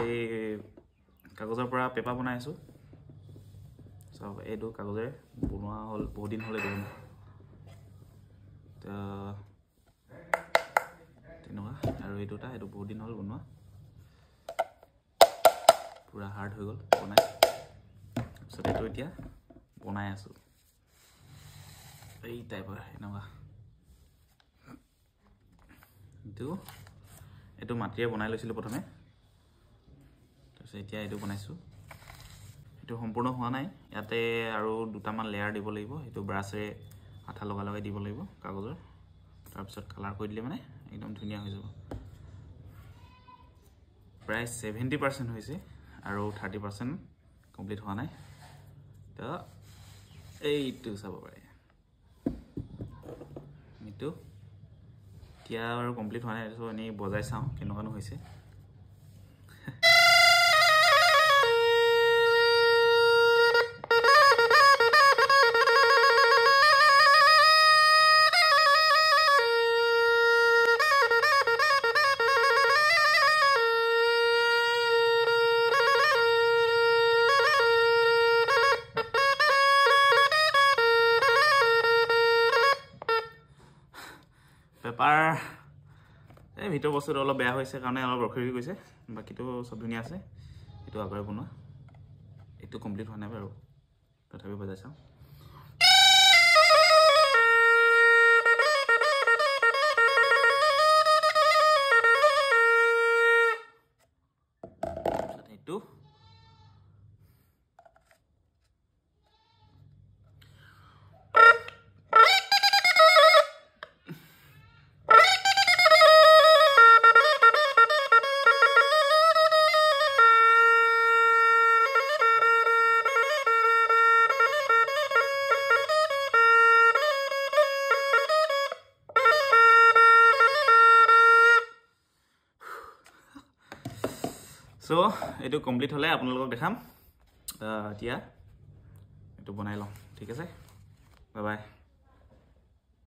এই কাগজৰ পৰা পেপাৰ বনাই আছো সব এইটো কাগজে বনোৱা হল বহুত দিন হলে দেখোন তেনেকুৱা আৰু এইটোটা এইটো বহুত দিন হল বনোৱা পুৰা হাৰ্ড হৈ গল বনাই সব এইটো এতিয়া বনাই আছো এই টাইপৰ এনেকুৱা এইটো মাটিৰে বনাই লৈছিলো প্ৰথমে তাৰপিছত এতিয়া এইটো বনাইছো এইটো সম্পূৰ্ণ হোৱা নাই ইয়াতে আৰু দুটামান লেয়াৰ দিব লাগিব এইটো ব্ৰাছেৰে আঠা লগাই দিব লাগিব কাগজৰ তাৰপিছত কালাৰ কৰি দিলে মানে একদম ধুনীয়া হৈ যাব প্ৰায় 70% হৈছে আৰু 30% কমপ্লিট হোৱা নাই তো এইটো চাব পাৰে এইটো এতিয়া আৰু কমপ্লিট হোৱা নাই তো এনেই বজাই চাওঁ কেনেকুৱানো হৈছে পেপাৰ এই ভিতৰ বস্তুটো অলপ বেয়া হৈছে কাৰণে অলপ ৰখি গৈছে বাকিটো সব ধুনীয়া আছে এইটো আগৰে বনোৱা এইটো কমপ্লিট হোৱা নাই বাৰু তথাপি বজাই চাওঁ এইটো সো এইটো কমপ্লিট হলে আপোনালোকক দেখাম এতিয়া এইটো বনাই লওঁ ঠিক আছে বাই বাই